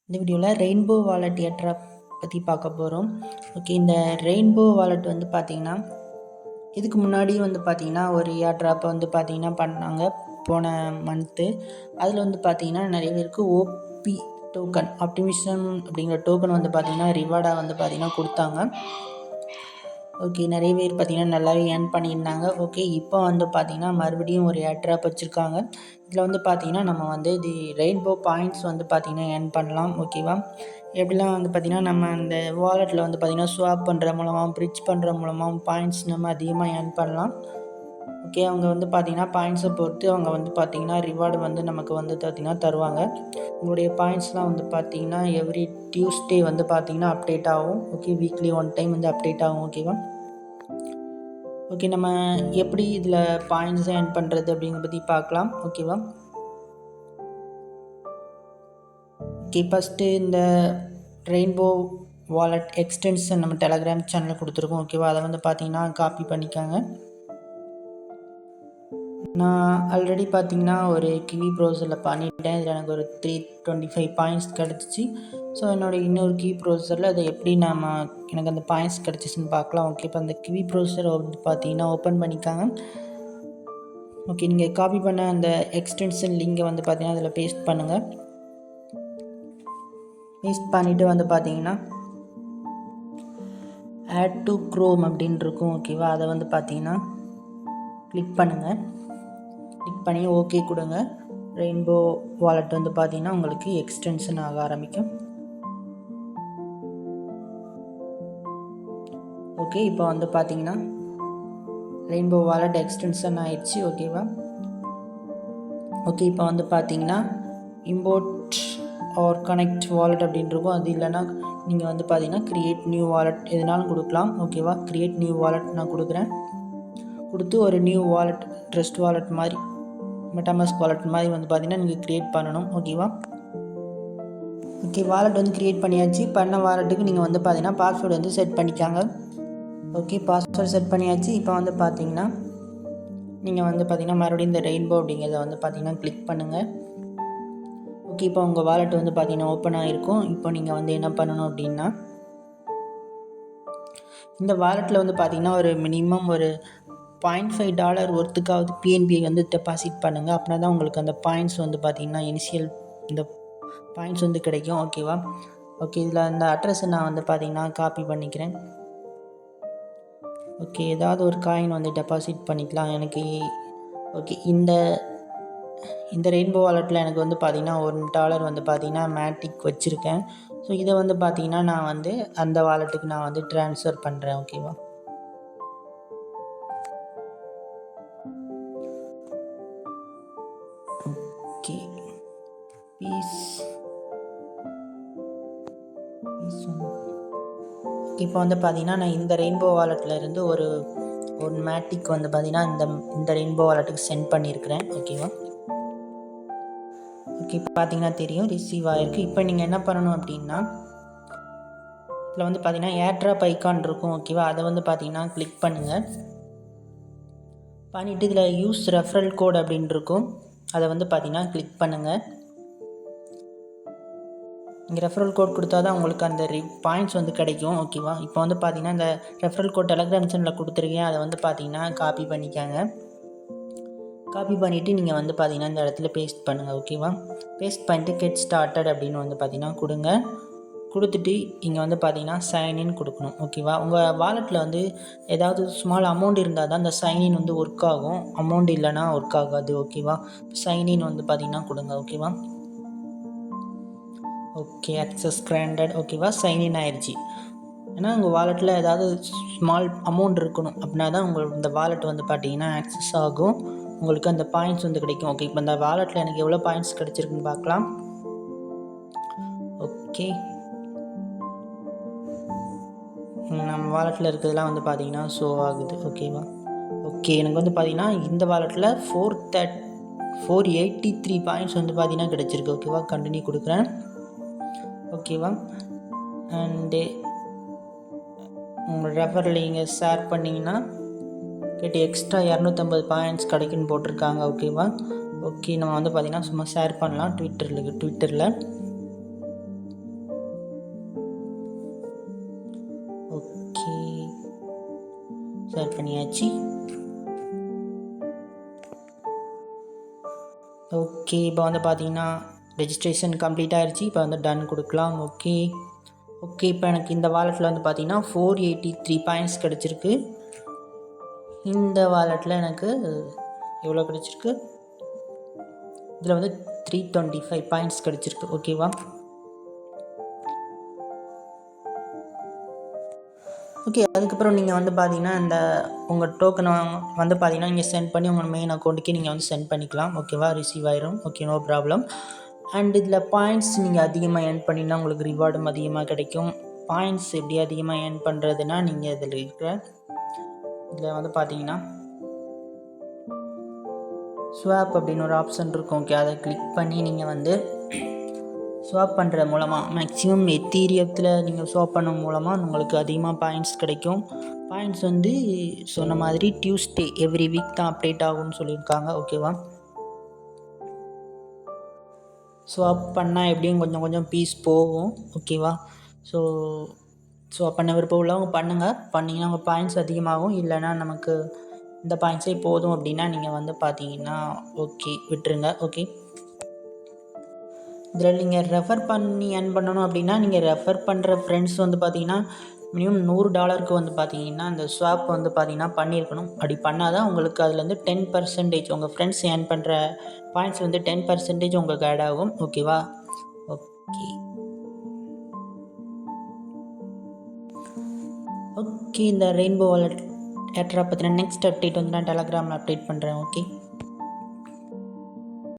இந்த வீடியோவில் rainbow wallet airdrop பற்றி பார்க்க போகிறோம். ஓகே, இந்த ரெயின்போ வாலெட் வந்து பார்த்திங்கன்னா இதுக்கு முன்னாடி வந்து பார்த்திங்கன்னா ஒரு ஏர்ட்ராப்பை வந்து பார்த்திங்கன்னா பண்ணாங்க போன மந்த்து. அதில் வந்து பார்த்திங்கன்னா நிறைய பேருக்கு ஓபி டோக்கன் ஆப்டிமிஷன் அப்படிங்கிற டோக்கன் வந்து பார்த்திங்கன்னா ரிவார்டாக வந்து பார்த்திங்கன்னா கொடுத்தாங்க. ஓகே, நிறைய பேர் பார்த்திங்கன்னா நல்லாவே ஏர்ன் பண்ணியிருந்தாங்க. ஓகே, இப்போ வந்து பார்த்திங்கன்னா மறுபடியும் ஒரு ஏர்ட்ராப் வச்சுருக்காங்க. இதில் வந்து பார்த்திங்கன்னா நம்ம வந்து இது ரெயின்போ பாயிண்ட்ஸ் வந்து பார்த்திங்கன்னா ஏர்ன் பண்ணலாம். ஓகேவா, எப்படிலாம் வந்து பார்த்திங்கன்னா நம்ம அந்த வாலெட்டில் வந்து பார்த்திங்கன்னா ஸ்வாப் பண்ணுற மூலமாக பிரிட்ஜ் பண்ணுற மூலமாக பாயிண்ட்ஸ் நம்ம அதிகமாக ஏர்ன் பண்ணலாம். ஓகே, அவங்க வந்து பார்த்திங்கன்னா பாயிண்ட்ஸை பொறுத்து அவங்க வந்து பார்த்திங்கன்னா ரிவார்டு வந்து நமக்கு வந்து பார்த்திங்கன்னா தருவாங்க. உங்களுடைய பாயிண்ட்ஸ்லாம் வந்து பார்த்திங்கன்னா எவ்ரி டியூஸ்டே வந்து பார்த்திங்கன்னா அப்டேட் ஆகும். ஓகே, வீக்லி 1 டைம் வந்து அப்டேட் ஆகும். ஓகேவா, ஓகே, நம்ம எப்படி இதில் பாயிண்ட்ஸ் ஏர்ன் பண்ணுறது அப்படிங்கிறத பற்றி பார்க்கலாம். ஓகேவா, ஓகே, ஃபஸ்ட்டு இந்த ரெயின்போ வாலெட் எக்ஸ்டென்ஷன் நம்ம டெலகிராம் சேனலில் கொடுத்துருக்கோம். ஓகேவா, அதை வந்து பார்த்திங்கன்னா காப்பி பண்ணிக்காங்க. நான் ஆல்ரெடி பார்த்திங்கன்னா ஒரு கிவி ப்ரௌசரில் பண்ணிட்டேன். இதில் எனக்கு ஒரு 325 பாயிண்ட்ஸ் கிடச்சிச்சு. ஸோ என்னோடய இன்னொரு கிவி ப்ரௌசரில் அதை எப்படி எனக்கு அந்த பாயிண்ட்ஸ் கிடச்சிச்சின்னு பார்க்கலாம். ஓகே, இப்போ அந்த கிவி ப்ரௌசரை வந்து பார்த்திங்கன்னா ஓப்பன் பண்ணிக்காங்க. ஓகே, நீங்கள் காப்பி பண்ண அந்த எக்ஸ்டென்ஷன் லிங்கை வந்து பார்த்திங்கன்னா அதில் பேஸ்ட் பண்ணுங்கள். பேஸ்ட் பண்ணிவிட்டு வந்து பார்த்திங்கன்னா ஆட் டு க்ரோம் அப்படின்னு இருக்கும். ஓகேவா, அதை வந்து பார்த்திங்கன்னா கிளிக் பண்ணுங்கள். கிளிக் பண்ணி ஓகே கொடுங்க. ரெயின்போ வாலெட் வந்து பார்த்திங்கன்னா உங்களுக்கு எக்ஸ்டென்ஷன் ஆக ஆரம்பிக்கும். ஓகே, இப்போ வந்து பார்த்திங்கன்னா ரெயின்போ வாலெட் எக்ஸ்டென்ஷன் ஆயிடுச்சு. ஓகேவா, ஓகே, இப்போ வந்து பார்த்திங்கன்னா இம்போர்ட் ஆர் கனெக்ட் வாலெட் அப்படின்னு இருக்கும். அது இல்லைன்னா நீங்கள் வந்து பார்த்திங்கன்னா க்ரியேட் நியூ வாலெட் எதுனாலும் கொடுக்கலாம். ஓகேவா, க்ரியேட் நியூ வாலெட் நான் கொடுக்குறேன். கொடுத்து ஒரு நியூ வாலெட் ட்ரஸ்ட் வாலெட் மாதிரி மெட்டாமாஸ்க் வாலெட் மாதிரி வந்து பார்த்திங்கன்னா நீங்கள் க்ரியேட் பண்ணணும். ஓகேவா, ஓகே, வாலெட் வந்து க்ரியேட் பண்ணியாச்சு. பண்ண வாலெட்டுக்கு நீங்கள் வந்து பார்த்திங்கன்னா பாஸ்வேர்டு வந்து செட் பண்ணிக்காங்க. ஓகே, பாஸ்வேர்டு செட் பண்ணியாச்சு. இப்போ வந்து பார்த்திங்கன்னா நீங்கள் வந்து பார்த்திங்கன்னா மறுபடியும் இந்த ரெயின்போ அப்படிங்கிறத வந்து பார்த்திங்கன்னா கிளிக் பண்ணுங்கள். ஓகே, இப்போ உங்கள் வாலெட் வந்து பார்த்திங்கன்னா ஓப்பன் ஆகிருக்கும். இப்போ நீங்கள் வந்து என்ன பண்ணணும் அப்படின்னா இந்த வாலெட்டில் வந்து பார்த்திங்கன்னா ஒரு மினிமம் ஒரு $0.5 ஒர்த்துக்காவது பிஎன்பிஐ வந்து டெபாசிட் பண்ணுங்கள். அப்படின்னா தான் உங்களுக்கு அந்த பாயிண்ட்ஸ் வந்து பார்த்திங்கன்னா இனிஷியல் இந்த பாயிண்ட்ஸ் வந்து கிடைக்கும். ஓகேவா, ஓகே, இதில் அந்த அட்ரஸை நான் வந்து பார்த்திங்கன்னா காப்பி பண்ணிக்கிறேன். ஓகே, ஏதாவது ஒரு காயின் வந்து டெபாசிட் பண்ணிக்கலாம். எனக்கு ஓகே இந்த ரெயின்போ வாலெட்டில் எனக்கு வந்து பார்த்திங்கன்னா $1 வந்து பார்த்திங்கன்னா மேட்டிக் வச்சுருக்கேன். ஸோ இதை வந்து பார்த்திங்கன்னா நான் வந்து அந்த வாலெட்டுக்கு நான் வந்து ட்ரான்ஸ்ஃபர் பண்ணுறேன். ஓகேவா, ஓகே, இப்போ வந்து பார்த்திங்கன்னா நான் இந்த ரெயின்போ வாலெட்டில் இருந்து ஒரு மேட்டிக் வந்து பார்த்திங்கன்னா இந்த ரெயின்போ வாலெட்டுக்கு சென்ட் பண்ணியிருக்கிறேன். ஓகேவா, ஓகே, இப்போ பார்த்திங்கன்னா தெரியும் ரிசீவ் ஆகிருக்கு. இப்போ நீங்கள் என்ன பண்ணணும் அப்படின்னா இதில் வந்து பார்த்திங்கன்னா ஏர்ட்ராப் ஐக்கான் இருக்கும். ஓகேவா, அதை வந்து பார்த்திங்கன்னா கிளிக் பண்ணுங்கள். பண்ணிவிட்டு இதில் யூஸ் ரெஃபரல் கோட் அப்படின்னு இருக்கும். அதை வந்து பார்த்திங்கன்னா கிளிக் பண்ணுங்கள். இங்கே ரெஃபரல் கோட் கொடுத்தா தான் உங்களுக்கு அந்த பாயிண்ட்ஸ் வந்து கிடைக்கும். ஓகேவா, இப்போ வந்து பார்த்திங்கன்னா இந்த ரெஃபரல் கோட் டெலகிராம் சேனலில் கொடுத்துருக்கேன். அதை வந்து பார்த்திங்கன்னா காப்பி பண்ணிக்காங்க. காப்பி பண்ணிவிட்டு நீங்கள் வந்து பார்த்திங்கன்னா இந்த இடத்துல பேஸ்ட் பண்ணுங்கள். ஓகேவா, பேஸ்ட் பண்ணிட்டு கெட் ஸ்டார்டட் அப்படின்னு வந்து பார்த்திங்கன்னா கொடுங்க. கொடுத்துட்டு இங்கே வந்து பார்த்திங்கன்னா சைன்இன் கொடுக்கணும். ஓகேவா, உங்கள் வாலெட்டில் வந்து ஏதாவது ஸ்மால் அமௌண்ட் இருந்தால் தான் இந்த சைன்இன் வந்து ஒர்க் ஆகும். அமௌண்ட் இல்லைனா ஒர்க் ஆகாது. ஓகேவா, சைன்இன் வந்து பார்த்திங்கன்னா கொடுங்க. ஓகேவா, ஓகே, அக்சஸ் கிராண்டட். ஓகேவா, சைன்இன் ஆயிடுச்சு. ஏன்னா உங்கள் வாலெட்டில் ஏதாவது ஸ்மால் அமௌண்ட் இருக்கணும். அப்படின்னா தான் உங்களுக்கு இந்த வாலெட் வந்து பார்த்திங்கன்னா ஆக்சஸ் ஆகும். உங்களுக்கு அந்த பாயிண்ட்ஸ் வந்து கிடைக்கும். ஓகே, இப்போ இந்த வாலெட்டில் எனக்கு எவ்வளோ பாயிண்ட்ஸ் கிடச்சிருக்குன்னு பார்க்கலாம். ஓகே, நம்ம வாலெட்டில் இருக்கிறதுலாம் வந்து பார்த்திங்கன்னா ஷோ ஆகுது. ஓகேவா, ஓகே, எனக்கு வந்து பார்த்திங்கன்னா இந்த வாலெட்டில் 483 பாயிண்ட்ஸ் வந்து பார்த்திங்கன்னா கிடச்சிருக்கு. ஓகேவா, கண்டினியூ கொடுக்குறேன். ஓகேவா, அண்டு உங்கள் ரெஃபரில் நீங்கள் ஷேர் பண்ணிங்கன்னா கேட்டு எக்ஸ்ட்ரா 250 பாயிண்ட்ஸ் கிடைக்குன்னு போட்டிருக்காங்க. ஓகேவா, ஓகே, நம்ம வந்து பார்த்திங்கன்னா சும்மா ஷேர் பண்ணலாம் ட்விட்டரில். பண்ணியாச்சு. ஓகே, இப்போ வந்து பார்த்தீங்கன்னா ரெஜிஸ்ட்ரேஷன் கம்ப்ளீட் ஆகிடுச்சு. இப்போ வந்து டன் கொடுக்கலாம். ஓகே ஓகே இப்போ எனக்கு இந்த வாலெட்டில் வந்து பார்த்தீங்கன்னா 483 பாயிண்ட்ஸ் கிடச்சிருக்கு. இந்த வாலெட்டில் எனக்கு எவ்வளோ கிடச்சிருக்கு, இதில் வந்து 325 பாயிண்ட்ஸ் கிடச்சிருக்கு. ஓகேவா? ஓகே, அதுக்கப்புறம் நீங்கள் வந்து பார்த்தீங்கன்னா இந்த உங்கள் டோக்கனை வந்து பார்த்தீங்கன்னா நீங்கள் சென்ட் பண்ணி உங்கள் மெயின் அக்கௌண்ட்டுக்கே நீங்கள் வந்து சென்ட் பண்ணிக்கலாம். ஓகேவா? ரிசீவ் ஆயிரும். Okay, no problem. அண்ட் இதில் பாயிண்ட்ஸ் நீங்கள் அதிகமாக ஏர்ன் பண்ணினா உங்களுக்கு ரிவார்டும் அதிகமாக கிடைக்கும். பாயிண்ட்ஸ் எப்படி அதிகமாக ஏர்ன் பண்ணுறதுனா, நீங்கள் இதில் வந்து பார்த்தீங்கன்னா ஸ்வாப் அப்படின்னு ஒரு ஆப்ஷன் இருக்கும். ஓகே, அதை கிளிக் பண்ணி நீங்கள் வந்து ஸ்வாப் பண்ணுற மூலமாக மேக்ஸிமம் எத்தீரியத்தில் நீங்கள் ஸ்வாப் பண்ண மூலமாக உங்களுக்கு அதிகமாக பாயிண்ட்ஸ் கிடைக்கும். பாயிண்ட்ஸ் வந்து சொன்ன மாதிரி டியூஸ்டே எவ்ரி வீக் தான் அப்டேட் ஆகும்னு சொல்லியிருக்காங்க. ஓகேவா? ஸ்வாப் பண்ணால் எப்படியும் கொஞ்சம் கொஞ்சம் பீஸ் போகும். ஓகேவா? ஸோ ஸ்வாப் பண்ண விருப்பம் உள்ளவங்க பண்ணுங்கள். பண்ணிங்கன்னா உங்கள் பாயிண்ட்ஸ் அதிகமாகும். இல்லைனா நமக்கு இந்த பாயிண்ட்ஸே போதும் அப்படின்னா நீங்கள் வந்து பார்த்தீங்கன்னா ஓகே விட்டுருங்க. ஓகே, இதில் நீங்கள் ரெஃபர் பண்ணி ஏர்ன் பண்ணணும் அப்படின்னா நீங்கள் ரெஃபர் பண்ணுற ஃப்ரெண்ட்ஸ் வந்து பார்த்தீங்கன்னா மினிமம் $100 வந்து பார்த்தீங்கன்னா அந்த ஸ்வாப் வந்து பார்த்தீங்கன்னா பண்ணியிருக்கணும். அப்படி பண்ணால் தான் உங்களுக்கு அதுலேருந்து 10% உங்கள் ஃப்ரெண்ட்ஸ் ஏர்ன் பண்ணுற பாயிண்ட்ஸ் வந்து 10% உங்களுக்கு ஆட் ஆகும். ஓகேவா? ஓகே ஓகே இந்த ரெயின்போ வாலெட் ஏர்ட்ராப் பற்றின நெக்ஸ்ட் அப்டேட் வந்து நான் டெலகிராமில் அப்டேட் பண்ணுறேன். ஓகே.